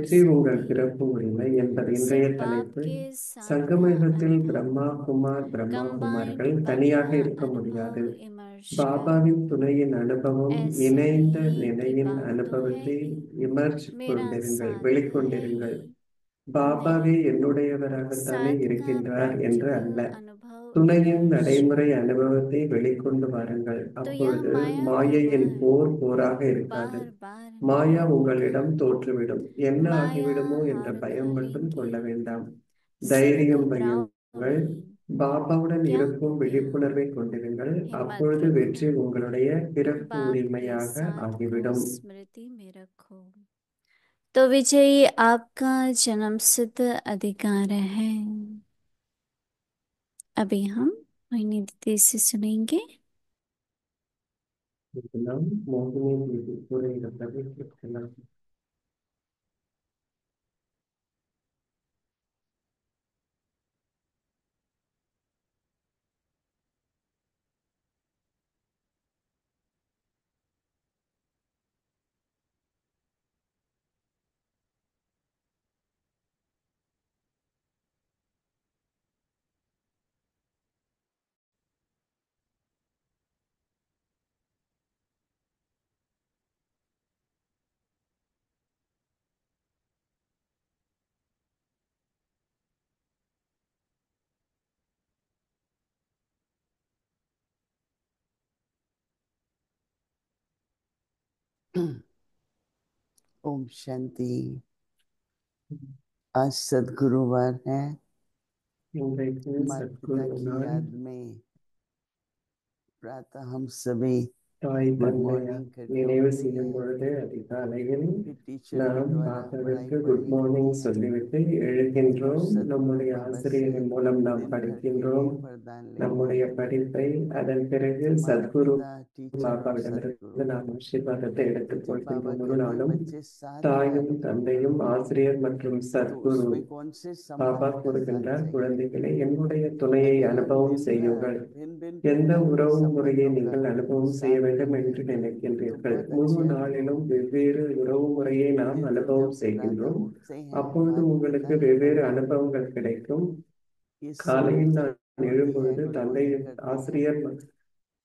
வெற்றி உங்கள் பிறப்பு உரிமை என்பது இன்றைய सिर्फ தலைப்பு. आपके साथ का சங்கமயுகத்தில் अनुभव பிரம்மா कंबाइंड குமார்கள் अथवा தனியாக இருக்க முடியாது. अनुभव इमर्ज का பாபாவின் துணையின் அனுபவம், ऐसे இணைந்த ही நிலையின் कृपा तो है அனுபவத்தை ही இமர்ஜ் मेरा கொண்டிருங்கள், साथ है ही வெளிக்கொண்டிருங்கள். नहीं, பாபாவே என்னுடையவராகத்தானே साथ का இருக்கின்றார் என்று அல்ல, प्रैक्टिकल अनुभव துணையின் इमर्ज நடைமுறை का। அனுபவத்தை வெளிக்கொண்டு வாருங்கள். तो यह அப்பொழுது माया का மாயையின் वार போர் போராக இருக்காது. बार बार மாயா नहीं, உங்களிடம் தோற்றுவிடும். என்ன माया ஆகிவிடுமோ என்ற हार பயம் மட்டும் खाएंगी। கொள்ள வேண்டாம். सिर தைரியம் घबराओ வையுங்கள். नहीं, பாபாவுடன் क्या हो இருக்கும் गया, விழிப்புணர்வை கொண்டிருங்கள். हिम्मत அப்பொழுது रखो, வெற்றி உங்களுடைய பிறப்பு बाप के உரிமையாக साथ को ஆகிவிடும். स्मृति में रखो। तो विजयी आपका जन्म सिद्ध अधिकार है। अभी हम मोहिनी दीदी से सुनेंगे। இதெல்லாம் மோகினி தேவி கூறுகிறதை கேட்கலாம். ओम शांति। आज सदगुरुवार है। இன்றைக்கு माता पिता சத்குரு की நாள். याद में प्रातः हम सभी தாய் गुड தந்தையார் मॉर्निंग करके நினைவு उठते செய்யும் हैं। பொழுது அதிகாலையில் फिर टीचर के நாம் द्वारा पढ़ाई பாபாவிற்கு குட் पढ़नी மார்னிங் होती है சொல்லிவிட்டு और எழுகின்றோம். सदगुरु நம்முடைய बाबा से ஆசிரியரின் மூலம் நாம் दिन भर के लिए படிக்கின்றோம் वरदान लेते நம்முடைய हैं। படிப்பை. அதன் பிறகு तो माता சத்குரு पिता टीचर और பாபாவிடமிருந்து सदगुरु நாம் ஆசீர்வாதத்தை तो जब बाबा எடுத்துக்கொள்கின்றோம். முழு कहते हैं நாளும் बच्चे साथ தாயும் याद करो, தந்தையும் ஆசிரியர் மற்றும் तो சத்குரு उसमें कौन से பாபா संबंध का साथ கூறுகின்றார், चाहिए? குழந்தைகளை என்னுடைய துணையை यदि हम அனுபவம் दिन भर செய்யுங்கள். भिन्न भिन्न எந்த प्रकार के உறவு முறையை संबंधों का நீங்கள் அனுபவம் செய்ய साथ வேண்டும் करते என்று हैं तो நினைக்கின்றீர்கள்? बहुत முழு अच्छे अनुभव நாளிலும் होते हैं। வெவ்வேறு உறவு முறையை நாம் किंतु அனுபவம் जब प्रातः செய்கின்றோம். उठते हैं அப்பொழுது माता உங்களுக்கு पिता के வெவ்வேறு मन में அனுபவங்கள் கிடைக்கும். ये காலையில் समृद्धि நான் होती है, எழும்பொழுது गुड தந்தை मॉर्निंग करते हैं, ஆசிரியர்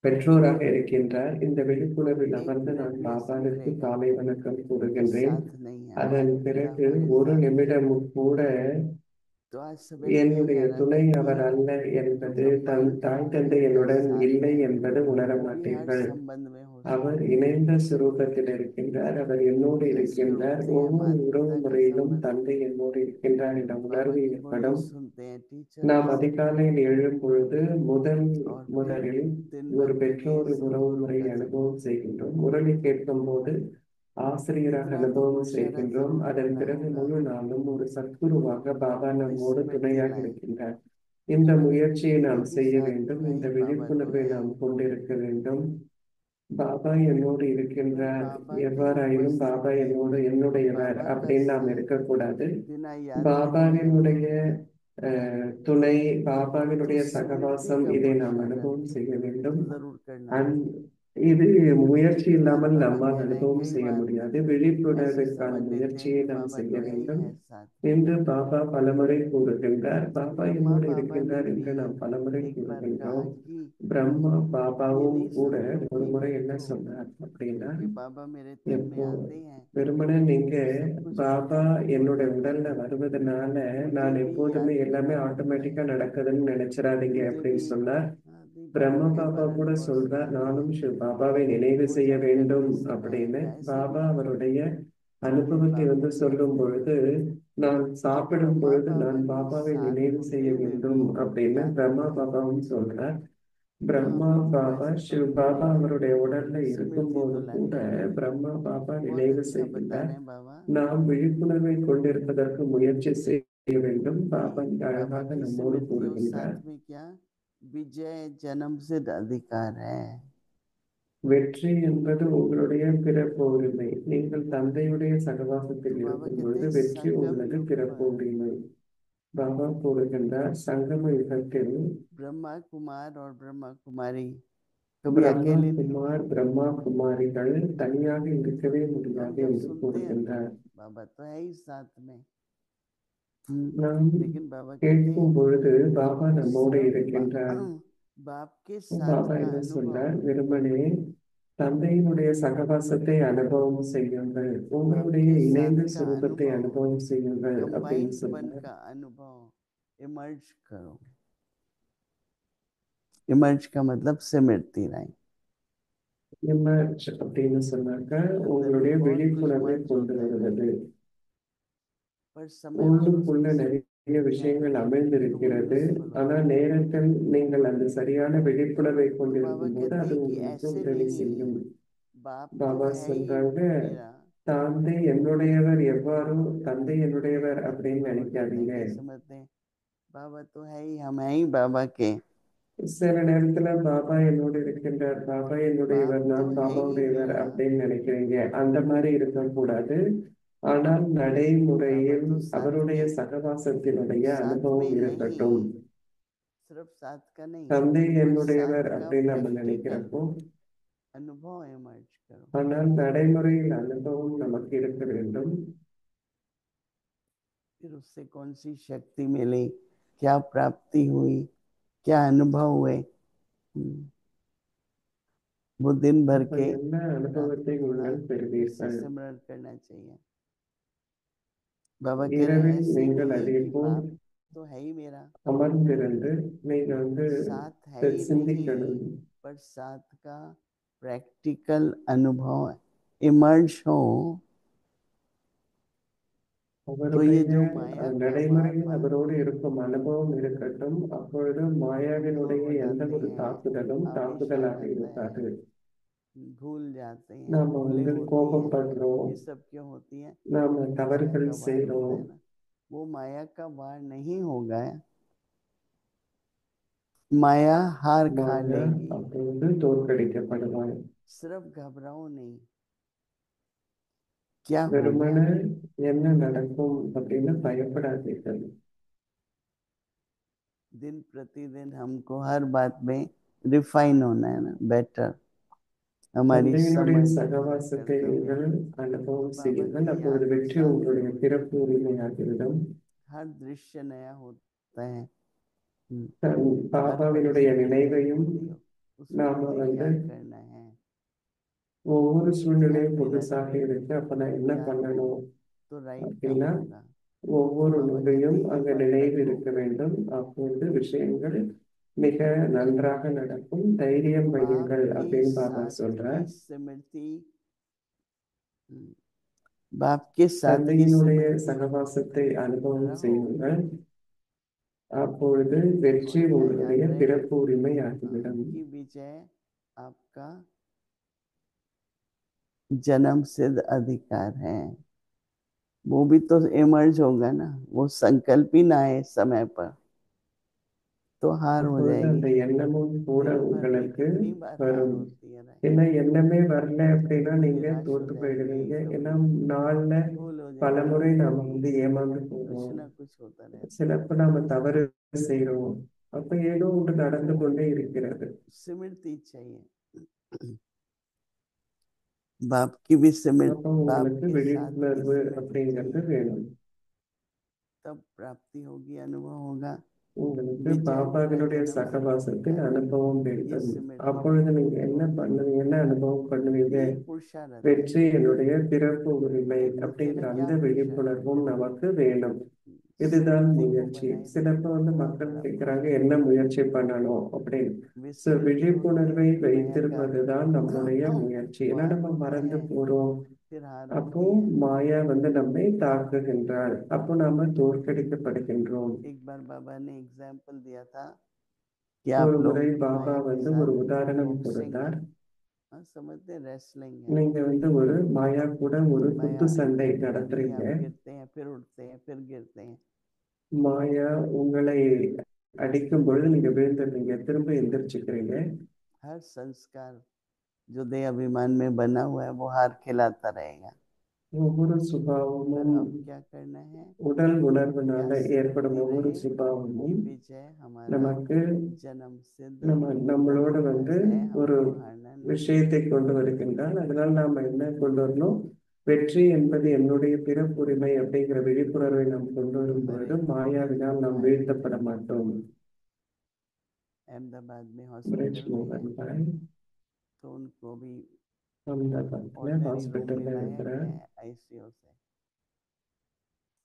பெற்றோராக இருக்கின்றார். இந்த तो விழிப்புணர்வில் एक அமர்ந்து मिनट நான் भी ऐसा नहीं பாபாவிற்கு रहेगा காலை வணக்கம் कि கூறுகின்றேன். साथ नहीं है। அதன் माता पिता பிறகு हमारे ஒரு साथ है। நிமிடம் கூட तो आज सवेरे में यही என்னுடைய आ रहा था துணை कि அவர் அல்ல जो என்பது, ब्रह्मा के தாய் हमारे தந்தை என்னுடன் साथ இல்லை है என்பது உணர वो भी हर மாட்டீர்கள். संबंध में हो அவர் सकते हैं। இணைந்த சுரூபத்தில் இருக்கின்றார். அவர் என்னோடு गेस्ट இருக்கின்றார். होते हैं ஒவ்வொரு माता உறவு पिता के முறையிலும் संबंध, தந்தை என்னோடு இருக்கின்றார் என்ற बाबा உணர்வு की वाणी ஏற்படும். सुनते हैं टीचर நாம் और सदगुरु, அதிகாலையில் எழும் பொழுது और फिर முதலில் दिन ஒரு भर के लिए பெற்றோர் உறவு सदगुरु முறையை का जन्म। அனுபவம் செய்கின்றோம். முரளி கேட்கும் போது ஆசிரியராக इतना तो அனுபவம் मुशायरा செய்கின்றோம். जरूर அதன் करना பிறகு होगा। முழு நாளும் ஒரு சத்குருவாக பாபா तो इस நம்மோடு मिनट के துணையாக लाए இருக்கின்றார். இந்த முயற்சியை நாம் एक ही செய்ய साथ வேண்டும். मैं இந்த ही बाबा तो விழிப்புணர்வை है। நாம் கொண்டிருக்க வேண்டும். பாபா என்னோடு मैं இருக்கின்றார். बाबा की எவ்வாறாயினும் பாபா उपस्थिति में என்னுடையவர் बाबा का அப்படின்னு நாம் साथ இருக்கக்கூடாது. बिना याद किए பாபாவினுடைய துணை, பாபாவினுடைய तो स्मृति சகவாசம், का இதை நாம் मुशायरा அனுபவம் செய்ய வேண்டும். तो जरूर करना அந் चाहिए। இது முயற்சி बार இல்லாமல் बाबा நம்மால் कह रहे हैं, அனுபவம் कई செய்ய बार முடியாது. ऐसे விழிப்புணர்விற்கான समझ लेते हैं முயற்சியை कि நாம் बाबा செய்ய तो है ही வேண்டும் है साथ में। என்று பாபா பலமுறை கூறுகின்றார். जब பாபா ब्रह्मा என்னோடு बाबा ने இருக்கின்றார் भी என்று நாம் பலமுறை एक बार कहा கூறுகின்றோம். कि பிரம்மா ये பாபாவும் नहीं கூட समझो ஒரு कि முறை मैं என்ன तो, சொன்னார் அப்படின்னா, क्योंकि बाबा मेरे तन में எப்போ आते हैं வெறுமனே நீங்க तो सब कुछ பாபா ऑटोमेटिक என்னுடைய होता உடல்ல है। வருவதனால मुझे நான் भी எப்போதுமே याद எல்லாமே करना पड़ता है, ஆட்டோமேட்டிக்கா நடக்குதுன்னு நினைச்சிடாதீங்க मुझे அப்படின்னு भी। சொன்னார். हाँ, नहीं, बाबा பிரம்ம कई பாபா बार கூட अनुभव சொல்றார், सिखाते நானும் हैं। பாபாவை நினைவு वो செய்ய வேண்டும் जानकारी से मैं அப்படின்னு. कैसे பாபா भी அவருடைய अपने அனுபவத்தை बाप को சொல்லும் देखते हैं। பொழுது, நான் तो जब சாப்பிடும் ब्रह्मा பொழுது बाबा நான் के பாபாவை साथ நினைவு செய்ய होते हुए भी வேண்டும் அப்படின்னு याद பிரம்மா करें பாபாவும் சொல்றார். तो பிரம்மா हम பாபா वैसे तो சிவ பாபா அவருடைய உடல்ல स्मृति இருக்கும்போது तो கூட लाते हैं। பிரம்மா பாபா बहुत நினைவு अच्छा बता செய்கின்றார். रहे हैं बाबा। நாம் விழிப்புணர்வை கொண்டிருப்பதற்கு முயற்சி செய்ய வேண்டும். பாபா कि बाबा அழகாக की நம்மோடு स्मृति और கூறுகின்றார். साथ में क्या विजय जन्म सिद्ध अधिकार है। வெற்றி என்பது உங்களுடைய பிறப்பு உரிமை. நீங்கள் தந்தையுடைய तो சகவாசத்தில் बाबा இருக்கும் कहते பொழுது हैं வெற்றி संगम உள்ளது, युग பிறப்பு पर உரிமை. பாபா கூறுகின்றார், சங்கம யுகத்தில் ब्रह्मा कुमार और ब्रह्मा कुमारी कभी பிரம்மா अकेले नहीं குமார், होते। பிரம்மா குமாரிகள் தனியாக இருக்கவே तो हम முடியாது जब என்று सुनते हैं கூறுகின்றார். बाबा तो है ही साथ में, நாம் लेकिन बाबा कहते கேட்கும் हैं பொழுது பாபா நம்மோடு सिर्फ இருக்கின்றார். बाप के साथ பாபா का என்ன சொன்னார்? अनुभव, வெறுமனே தந்தையினுடைய சகவாசத்தை அனுபவம் செய்யுங்கள், உங்களுடைய आपके இணைந்த साथ का சுரூபத்தை अनुभव, அனுபவம் செய்யுங்கள் அப்படின்னு कंबाइंड मन சொன்னார். का अनुभव इमर्ज करो। इमर्ज का मतलब सिमरती रहे, இமர்ஜ் அப்படின்னு சொன்னாக்க अंदर உங்களுடைய में बहुत कुछ விழிப்புணர்வை मर्ज கொண்டு होता है ना, வருவது. पर समय पर உள்ளுக்குள்ள उसकी நிறைய விஷயங்கள் है तो वो அமைந்திருக்கிறது. यूजफुल ஆனா होता है। நேரத்தில் நீங்கள் அந்த சரியான விழிப்புணர்வை तो बाबा கொண்டிருக்கும் போது कहते அது हैं कि உங்களுக்கு ऐसे உதவி नहीं, செய்யும். बाप तो பாபா है ही சொல்றாங்க, मेरा, தந்தை என்னுடையவர் எவ்வாறோ தந்தை என்னுடையவர் அப்படின்னு बाबा कहते நினைக்காதீங்க. हैं कि समझते हैं बाबा तो है ही, हम है ही बाबा के, சில நேரத்துல பாபா என்னோடு இருக்கின்றார், பாபா बाप என்னுடையவர், तो நான் है ही பாபாவுடையவர் मेरा, அப்படின்னு நினைக்கிறீங்க. அந்த மாதிரி இருக்கக்கூடாது. ஆனால் बाबा நடைமுறையில் तो साथ அவருடைய में, சகவாசத்தினுடைய साथ அனுபவம் में இருக்கட்டும். नहीं, सिर्फ साथ का नहीं, தந்தை पर साथ என்னுடையவர் का அப்படின்னு நம்ம प्रैक्टिकल நினைக்கிறப்போ, अनुभव इमर्ज करो। ஆனால் நடைமுறையில் அனுபவம் நமக்கு இருக்க வேண்டும். फिर उससे कौन सी शक्ति मिली, क्या प्राप्ति हुई, क्या अनुभव हुए, वो दिन भर அப்ப के என்ன रात அனுபவத்தை को थोड़ा நீங்கள் फिर से பெறுவீர்கள்? सिमरन करना चाहिए। बाबा कह रहे हैं இரவில் ऐसे நீங்கள் नहीं அதே कि போல் बाप तो है ही मेरा, அமர்ந்திருந்து நீங்க साथ है ही नहीं, சிந்திக்கணும். पर साथ का प्रैक्टिकल अनुभव इमर्ज हो, तो ये அவருடைய जो माया का நடைமுறையில் वार அவரோடு இருக்கும் அனுபவம் இருக்கட்டும். அப்பொழுது दूर மாயாவினுடைய हो எந்த जाते ஒரு हैं, தாக்குதலும் आवेश आ தாக்குதலாக जाता இருக்காது. है, भूल जाते हैं, நாம भूलें होती हैं, கோபப்படுறோம், ये सब क्यों होती हैं? நாம माया தவறுகள் का वार होता செய்றோம். है ना, वो माया का वार नहीं होगा, माया हार खा மாயா लेगी। அப்பொழுது தோற்கடிக்கப்படுவாய். सिर्फ घबराओ नहीं, क्या हो गया, வெறுமனே என்ன நடக்கும் அப்படின்னு பயப்படாதீர்கள். दिन प्रतिदिन हमको हर बात में रिफाइन होना है ना, बेटर, हमारी தந்தையினுடைய समझ, हमारा சகவாசத்தை कर्तव्य। நீங்கள் तो அனுபவம் बाबा செய்யுங்கள். की அப்பொழுது याद வெற்றி साथ உங்களுடைய होती பிறப்பு है, உரிமையாகிவிடும். हर दृश्य नया होता है, हर பாபாவினுடைய परिस्थिति नई நினைவையும் होती है, उसमें நாம मुझे क्या करना है, ஒவ்வொரு साथ சூழ்நிலையும் में புதுசாக रहकर இருக்கு. அப்ப நான் என்ன याद हो பண்ணணும் तो राइट काम அப்படின்னா, होगा। ஒவ்வொரு बाबा कहते நொடியும் हैं ये அங்க मत நினைவு रखो, இருக்க வேண்டும். அப்பொழுது விஷயங்கள் மிக நன்றாக நடக்கும். தைரியம் बाप வையுங்கள் के அப்படின்னு பாபா साथ சொல்றார். की स्मृति, बाप के साथ की தந்தையினுடைய स्मृति சகவாசத்தை அனுபவம் रहो, செய்யுங்கள். அப்பொழுது வெற்றி और क्या உங்களுடைய याद रहे பிறப்பு உரிமை ஆகிவிடும். कि विजय आपका जन्म सिद्ध अधिकार है। वो भी तो इमर्ज होगा ना, वो संकल्प ही ना आए समय पर तो हार हो அப்பொழுது அந்த जाएगी। எண்ணமும் கூட दिन भर में உங்களுக்கு कितनी बार हार வரும். होती है, ஏன்னா எண்ணமே வரல அப்படின்னா நீங்க निराश हो தோத்து போயிடுவீங்க. जाएंगे, ஏன்னா நாள்ல भूल हो பல जाएगी, முறை நாம ஏமாந்து कुछ போறோம். ना कुछ होता रहता சிலப்ப நாம தவறு செய்றோம். அப்ப ஏதோ ஒன்று நடந்து கொண்டே இருக்கிறது. है। स्मृति चाहिए, बाप की भी स्मृति, அப்ப बाप உங்களுக்கு के साथ की விழிப்புணர்வு स्मृति அப்படிங்கிறது चाहिए, வேணும். तब प्राप्ति होगी, अनुभव होगा। உங்களுக்கு विजय मेरा பாபாவினுடைய जन्म सिद्ध சகவாசத்தில் अधिकार है, அனுபவம் ये வேண்டும். स्मृति அப்பொழுது நீங்க என்ன होगी, பண்ணுவீங்க, என்ன அனுபவம் பண்ணுவீங்க? ये पुरुषार्थ है। வெற்றி என்னுடைய பிறப்பு உரிமை तो पूछते அப்படிங்கிற ना क्या அந்த पुरुषार्थ விழிப்புணர்வும் है, நமக்கு வேணும். இதுதான் स्मृति को முயற்சி. बनाए சிலப்ப रखो மக்கள் बराबर, கேட்கிறாங்க என்ன முயற்சி பண்ணணும் அப்படின்னு. विस्मृति होती है விழிப்புணர்வை कि माया का வைத்திருப்பதுதான் நம்முடைய முயற்சி. ஏன்னா वार நம்ம होता மறந்து है, போறோம். फिर हार அப்போ होती है। மாயா நம்மை தாக்குகின்றாள். அப்போ நாம தோற்கடிக்கப்படுகின்றோம். एक बार बाबा ने एग्जाम्पल दिया था कि आप ஒரு लोग முறை பாபா माया के ஒரு साथ உதாரணம் बॉक्सिंग है, கொடுத்தார். समझते रेसलिंग है, நீங்க ஒரு மாயா கூட ஒரு माया குத்து சண்டை गिरती है, நடத்துறீங்க. आप गिरते हैं, फिर उठते हैं, फिर गिरते हैं। மாயா உங்களை அடிக்கும் பொழுது நீங்க விழுந்துடுறீங்க, திரும்ப எந்திரிச்சுக்கிறீங்க. हर संस्कार जो देह अभिमान में बना हुआ है वो हार खिलाता रहेगा। ஒவ்வொரு पर சுபாவமும் अब क्या करना है, உடல் உணர்வுனால क्या ஏற்படும் स्मृति ஒவ்வொரு रहे कि சுபாவமும் विजय हमारा நமக்கு जन्म सिद्ध நம்மளோட अधिकार है, ஒரு हमको हारना नहीं। விஷயத்தை கொண்டு வருகின்றால், அதனால நாம என்ன கொண்டு வரணும்? வெற்றி என்பது என்னுடைய பிறப்புரிமை அப்படிங்கிற விழிப்புணர்வை நாம் கொண்டு வரும் பொழுது மாயாவினால் நாம் வீழ்த்தப்பட மாட்டோம். अहमदाबाद में ब्रिज हॉस्पिटल में मोहन है, भाई तो उनको भी अहमदाबाद में ऑर्डिनरी रूम हॉस्पिटल में में लाया இருக்கிற गया है आईसीयू से।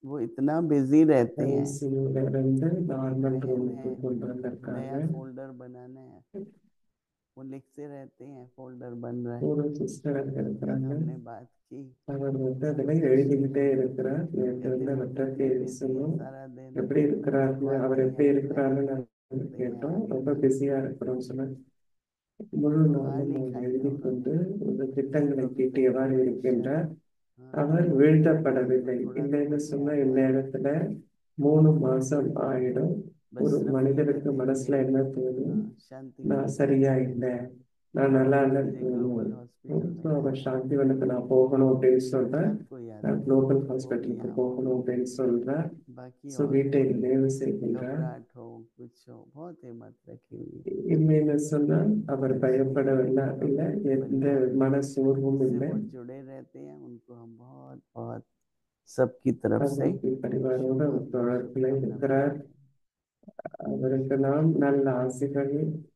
वो इतना बिजी रहते हैं। ஐசியூல இருந்து एक நார்மல் बहन ரூமுக்கு है, கொண்டு வந்திருக்காங்க. नया फोल्डर बनाना है, वो लिखते रहते हैं फोल्डर बन रहा है। ஒரு சிஸ்டர் அங்க कल இருக்கிறாங்க. हमने बात की, அவர் வந்து அதில் सबसे எழுதிக்கிட்டே सुंदर இருக்கிறார். நேற்று कहते வந்து वो அவர்கிட்ட इतने बिजी है பேசணும், सारा दिन, எப்படி இருக்கிறாருன்னு, அவர் वाकई எப்படி हम இருக்கிறாருன்னு थैंकफुल நாங்கள் हैं கேட்டோம். आने ரொம்ப का। பிஸியா இருக்கிறோம்னு சொன்னார். முழு वहाँ நாளும் அவர் लिखा था எழுதி கொண்டு उन्होंने, இந்த திட்டங்களை उनको भी தீட்டியவாறு तकलीफ है இருக்கின்றார். शायद, हाँ, அவர் उनको வீழ்த்தப்படவில்லை. थोड़ा இல்லைன்னு खुद में சொன்னா आता है। இந்நேரத்துல 3 மாசம் ஆயிடும். बस ஒரு सिर्फ ये மனிதருக்கு कहते மனசுல थे, என்ன தோணும்? हाँ, शांति நான் वन சரியா जाना है। இல்லை, நான் நல்லா இல்லைன்னு मुझे தோணும். ग्लोबल हॉस्पिटल में அவர் जाना है। சாந்திவனுக்கு நான் போகணும் அப்படின்னு சொல்றேன். सबको याद நான் किया, குளோபல் वो भी ஹாஸ்பிட்டலுக்கு यहाँ போகணும் அப்படின்னு சொல்றேன். बाकी ஸோ और வீட்டை कोई நினைவு செய்கின்றார். घबराहट हो कुछ हो, बहुत हिम्मत रखी हुई है। இல்லைன்னு சொன்னா அவர் अच्छी பயப்படவில்லை, இல்லை, पूरे எந்த परिवार மன சோர்வும் जिससे இல்லை. वो जुड़े रहते हैं उनको हम बहुत बहुत सबकी तरफ से அவருக்கு பரிவாரோட शुभ ஒரு தொடர்பில் शुभकामना இருக்கிறார். बताते हैं। அவருக்கு நாம் நல்ல ஆசைகள்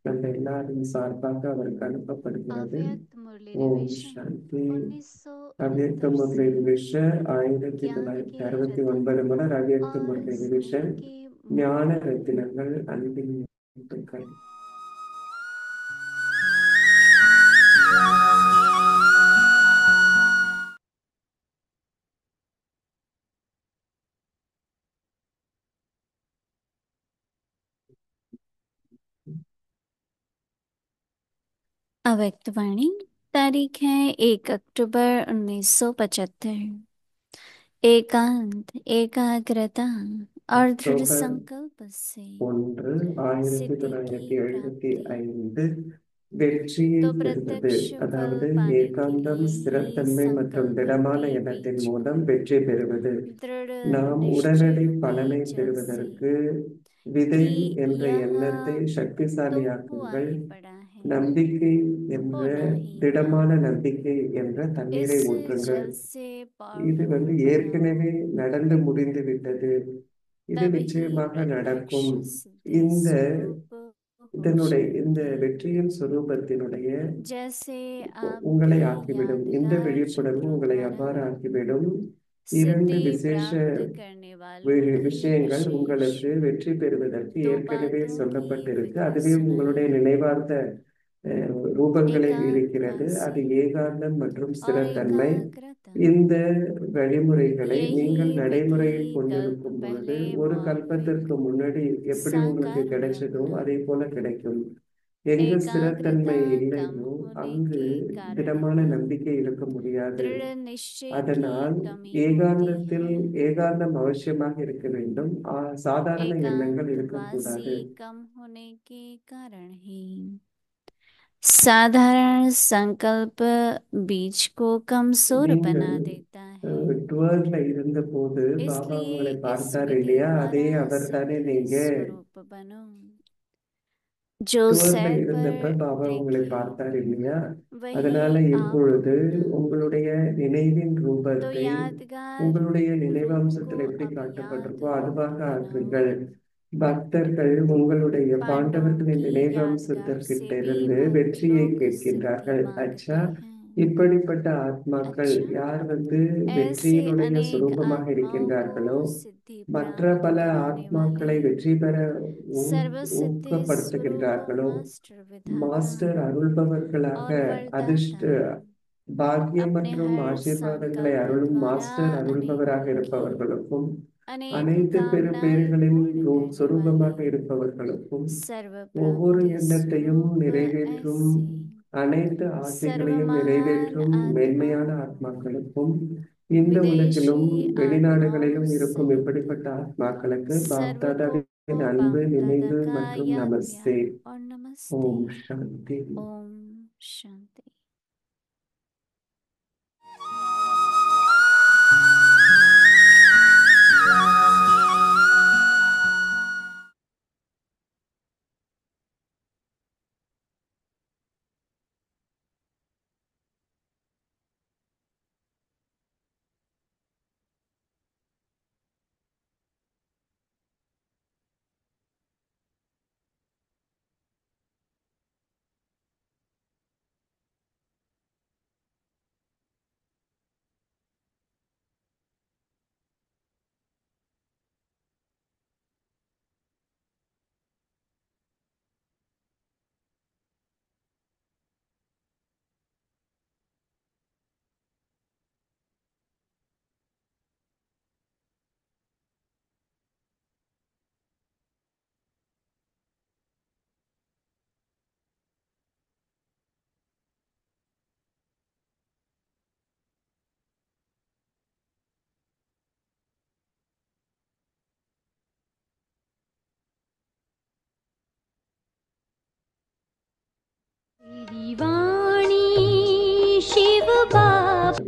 நம்ம எல்லாரும் சார்பாக அவருக்கு அனுப்பப்படுகிறது. अव्यक्त मुरली ஓம் रिविजन சாந்தி. 1969 அவ்யக்த முரளி से ரிவிஷன் ज्ञान के 1969 रत्न முதல் அவ்யக்த और முரளி स्नेह ரிவிஷன் के ஞான मुकुट। ரத்தினங்கள் அன்பின் முத்துக்கள். अव्यक्त वाणी तारीख है 1 अक्टूबर 1975। एकांत एकाग्रता और दृढ़ அக்டோபர் संकल्प से 1, सिद्धि की 1975 प्राप्ति வெற்றியை तो தருவது. प्रत्यक्ष फल அதாவது पाने के ஏகாந்தம், लिए ही ஸ்திரத்தன்மை மற்றும் संकल्प திடமான के எண்ணத்தின் बीज மூலம் को வெற்றி பெறுவது. दृढ़ நாம் निश्चय உடனடி रूपी பலனை जल से பெறுவதற்கு விதை कि என்ற यह எண்ணத்தை तो हुआ சக்திசாலியாக்குங்கள். ही पड़ा है, நம்பிக்கை என்ற होना ही है। திடமான நம்பிக்கை என்ற தண்ணீரை इस ஊற்றுங்கள். जल से இது पावक ஏற்கனவே बनाओ, நடந்து முடிந்து விட்டது. இது तभी நிச்சயமாக प्रत्यक्ष நடக்கும். सिद्धि இந்த स्वरूप हो இந்த जाएगी। வெற்றியின் சொரூபத்தினுடைய जैसे உங்களை आपकी ஆக்கிவிடும். இந்த यादगार விழிப்புணர்வு चित्रों உங்களை द्वारा அவ்வாறு ஆக்கிவிடும். 2 सिद्धि விசேஷ प्राप्त करने वालों की விஷயங்கள் विशेष உங்களுக்கு வெற்றி பெறுவதற்கு 2 ஏற்கனவே बातों की சொல்லப்பட்டிருக்கு. विधि அதுவே உங்களுடைய सुनाई। நினைவார்ந்த ரூபங்களில் एकाग्रता இருக்கிறது. அது से ஏகாந்தம் மற்றும் और ஸ்திரத்தன்மை. एकाग्रता, இந்த வழிமுறைகளை நீங்கள் यही நடைமுறையில் विधि कल्प கொண்டிருக்கும் பொழுது, पहले ஒரு मौद्रिक கல்பத்திற்கு முன்னாடி எப்படி உங்களுக்கு साकार கிடைச்சதோ ब्रह्म அதே போல கிடைக்கும். எங்கு एकाग्रता ஸ்திரத்தன்மை कम இல்லையோ होने அங்கு के कारण திடமான ही நம்பிக்கை இருக்க முடியாது. दृढ़ निश्चय की அதனால் कमी होती ஏகாந்தத்தில் है। ஏகாந்தம் அவசியமாக இருக்க வேண்டும். சாதாரண எண்ணங்கள் एकांतवासी இருக்கக்கூடாது. कम होने के कारण ही साधारण संकल्प बीज को कमजोर நீங்கள் बना देता है। டுவர்ல இருந்த போது பாபா इसलिए உங்களை इस பார்த்தார் विधि இல்லையா? அதே द्वारा அவர் தானே सिद्धि நீங்க. स्वरूप बनो। जो டுவர்ல सैर இருந்தப்ப पर பாபா உங்களை देखे பார்த்தார் இல்லையா? वही அதனால आप இப்பொழுது बनो। உங்களுடைய நினைவின் तो ரூபத்தை यादगार உங்களுடைய रूप को நினைவம்சத்தில் எப்படி अब याद காட்டப்பட்டிருக்கோ அதுவாக बनाओ, ஆக்குங்கள். பக்தர்கள் உங்களுடைய पांडवों பாண்டவர்களின் की यादगार से நினைவம்சத்திற்கிட்ட भी இருந்து வெற்றியை महात्माओं की सिद्धि கேட்கின்றார்கள். मांगते அச்சா, हैं। இப்படிப்பட்ட ஆத்மாக்கள் अच्छा, யார் ऐसे வெற்றியினுடைய अनेक சுரூபமாக आत्माओं को இருக்கின்றார்களோ सिद्धि மற்ற प्राप्त பல कराने वाले ஆத்மாக்களை வெற்றி பெற सर्वसिद्धि स्वरूप ஊக்கப்படுத்துகின்றார்களோ, मास्टर विधाता மாஸ்டர் அருள்பவர்களாக और वरदाता அதிர்ஷ்ட பாக்கியம் अपने மற்றும் हर ஆசீர்வாதங்களை संकल्प अरुளும் द्वारा மாஸ்டர் அருள்பவராக अनेकों की இருப்பவர்களுக்கும் अनेक அனைத்து பெரு कामनाएं பேறுகளின் पूर्ण करने वाले சொரூபமாக இருப்பவர்களுக்கும் सर्व ஒவ்வொரு प्राप्ति எண்ணத்தையும் स्वरूप நிறைவேற்றும், ऐसे அனைத்து सर्व ஆசைகளையும் महान நிறைவேற்றும் மென்மையான आत्माओं को ஆத்மாக்களுக்கும், இந்த विदेशी உலகிலும் आत्माओं வெளிநாடுகளிலும் இருக்கும் सहित இப்படிப்பட்ட ஆத்மாக்களுக்கு सर्व को பாப்தாதாவின் बाप அன்பு, दादा நினைவு का மற்றும் याद நமஸ்தே. प्यार और नमस्ते। ஓம் சாந்தி. ओम शांति।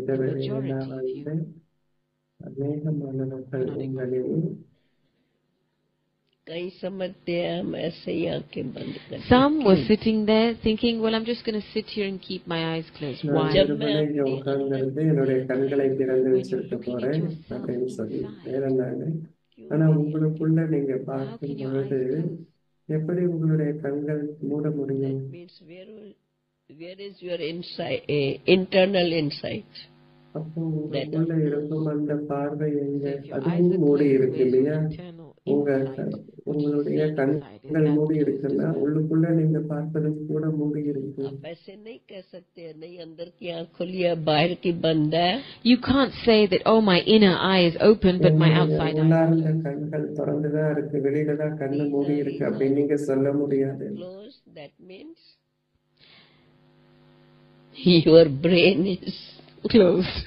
இந்த வேளையில நான் வந்து அநேகமானவர்கள் உங்களில் कई समझते हैं हम ऐसे ही आंखें बंद कर Some were sitting there thinking, well, I'm just going to sit here and keep my eyes closed. நான் Why? வெறுமனே இங்க உட்கார்ந்திருந்து என்னுடைய கண்களை திறந்து வச்சிருக்க போறேன் அப்படின்னு சொல்லி வேற என்னங்க. ஆனா உங்களுக்குள்ள நீங்க How பார்க்கும் can your eyes பொழுது close? எப்படி உங்களுடைய கண்கள் மூட முடியும்? That means where is your insight, internal insight? அப்போ உங்களுக்குள்ள இருக்கும் அந்த பார்வை எங்க? So if your eyes அதுவும் are மூடி closed, இருக்கு where's இல்லையா? your internal உங்க insight? What do you உங்களுடைய see inside? Is கண்கள் that மூடி closed இருக்குன்னா as well? உள்ளுக்குள்ள நீங்க பார்ப்பது கூட மூடி இருக்கு. आप ऐसे नहीं कह सकते नहीं अंदर की आंख खुली है बाहर की बंद है. You can't say that, oh, my inner eye is open, but my என்னுடைய outside eye is உள்ளார்ந்த closed. கண்கள் திறந்துதான் இருக்கு, வெளியில தான் கண்ணு மூடி இருக்கு அப்படின்னு நீங்க சொல்ல முடியாது. Closed, that means your brain is Closed.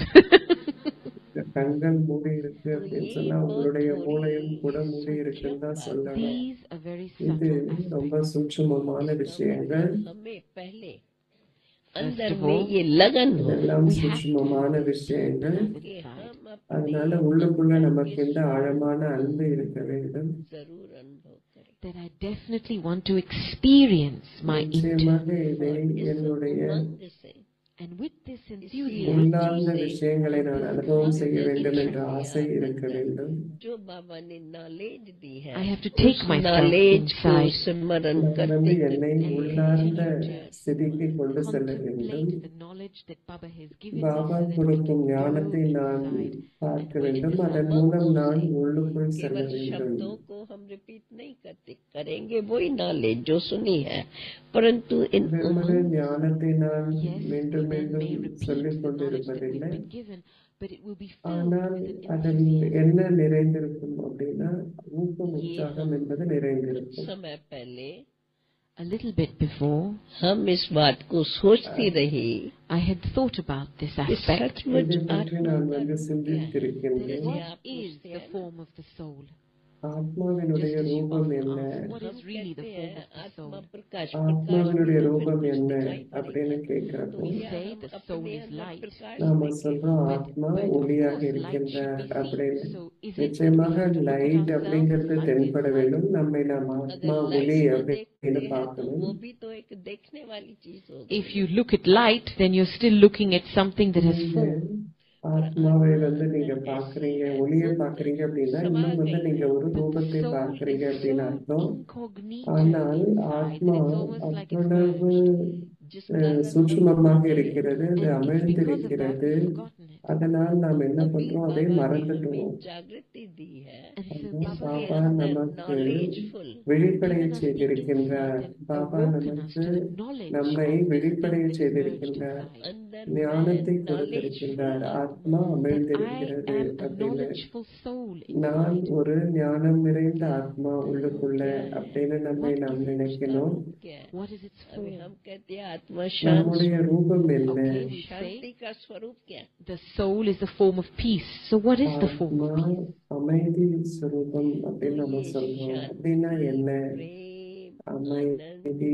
கண்கள் மூடி இருக்கு அப்படின்னு சொன்னா உங்களுடைய மூளையும் கூட மூடி இருக்குன்னு தான் சொல்லணும். These are very இது subtle ரொம்ப aspects. சூட்சுமமான விஷயங்கள். हमें पहले First अंदर of में all, ये लगन हो இதெல்லாம் we have to சூட்சுமமான விஷயங்கள். have कि inside. हम அதனால अपने உள்ளுக்குள்ள நமக்கு இந்த ஆழமான அன்பு இருக்க வேண்டும். जरूर अनुभव करें. That I definitely want to experience my நிச்சயமாக internal. இதை என்னுடைய उमंग से And with this enthusiasm, உள்ளார்ந்த விஷயங்களை நான் அனுபவம் செய்ய வேண்டும் என்ற ஆசை இருக்க வேண்டும். जो बाबा ने नॉलेज दी है I have to take उस myself नॉलेज को inside स्मरण நான் करते வந்து करते என்னை உள்ளார்ந்த ஸ்திதிக்கு கொண்டு செல்ல வேண்டும். contemplate the knowledge that Baba has given me, Baba so that I கொடுக்கும் can ஞானத்தை go நான் inside. பார்க்க வேண்டும். அதன் மூலம் நான் உள்ளுக்குள் செல்ல केवल வேண்டும். शब्दों को हम रिपीट नहीं करते करेंगे वही नॉलेज जो सुनी है परंतु इन வெறுமனே ஞானத்தை நான் Yes, மீண்டும் we then may மீண்டும் repeat சொல்லிக் the knowledge that we've கொண்டிருப்பதில்லை. been given, but it will be filled ஆனால் with an அதில் enthusiasm. என்ன நிறைந்திருக்கும் அப்படின்னா ஊக்கம் உற்சாகம் என்பது कुछ நிறைந்திருக்கும். समय पहले A little bit before, हम इस बात को सोचती रही I had thought about this कि aspect. सचमुच இதை பற்றி आत्मा நான் का வந்து रूप क्या है? சிந்தித்திருக்கின்றேன். What is the form of the soul? ஆத்மாவினுடைய Just as you ரூபம் often என்ன? ask, what हम is really the कहते form हैं of the आत्मा soul? प्रकाश ஆத்மாவினுடைய ரூபம் प्रकाश என்ன दिखाई அப்படின்னு पड़ेगा கேட்கிறப்போ We क्या say हम the soul अपने is अंदर light. प्रकाश நாம देखें? சொல்றோம் But ஆத்மா of ஒளியாக course, light இருக்கின்றார் should be அப்படின்னு. seen. So is it that we நிச்சயமாக have to look at light ourselves அப்படிங்கிறது like தென்பட inside? வேண்டும். நம்மை நாம் ஆத்மா अगर ஒளி लाइट को அப்படின்னு देखते हैं तो பார்க்கணும். वो भी तो एक देखने वाली चीज होगी. If you look at light, then you're still looking at something that has நீங்க form. ஆத்மாவை வந்து நீங்க பாக்குறீங்க, ஒளியை பாக்குறீங்க அப்படின்னா இன்னும் வந்து நீங்க ஒரு But the ரூபத்தை soul பார்க்கறீங்க is அப்படின்னு so அர்த்தம். incognito ஆனால் inside ஆத்மா that it's almost like it's அவ்வளவு merged. जिसका சூட்சுமமாக இருக்கிறது, அது And it's because of that அமிழ்ந்திருக்கிறது. we've forgotten it. அதனால் நாம் என்ன अभी பண்றோம், அதை बाबा ने மறந்துட்டோம். हमें जागृति दी है And so அதனால் Baba பாபா has நமக்கு knowledgeful விழிப்படைய given us செய்திருக்கின்றார். insight and Baba awoken us நமக்கு to the knowledge நம்மை of this thing விழிப்படைய that's merged செய்திருக்கின்றார். inside. अंदर ஞானத்தை में கொடுத்திருக்கின்றார். knowledgeful ஆத்மா That I அமிழ்ந்திருக்கிறது am a அப்படின்னு. knowledgeful soul நான் inside. ஒரு ஞானம் நிறைந்த ஆத்மா உள்ளுக்குள்ள அப்படின்னு நம்மை நாம் நினைக்கணும். क्या है? What is its अभी form? हम कहते हैं आत्मा शांत நம்முடைய ரூபம் என்ன? Okay, we शांति say का स्वरूप क्या है? the soul is a form of peace. So what is the form ஆத்மா of peace? அமைதி ஸ்வரூபம் அப்படின்னு நம்ம சொல்றோம். அப்படின்னா என்ன? प्रेम அமைதி,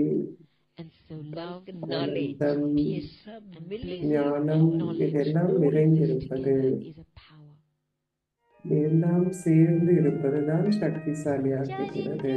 And so love, knowledge ஆனந்தம், ये सब and मिले bliss, ஞானம் and knowledge, இதெல்லாம் all of this நிறைந்திருப்பது, together is a power. எல்லாம் சேர்ந்து இருப்பதுதான் சக்திசாலியாக்குகிறது.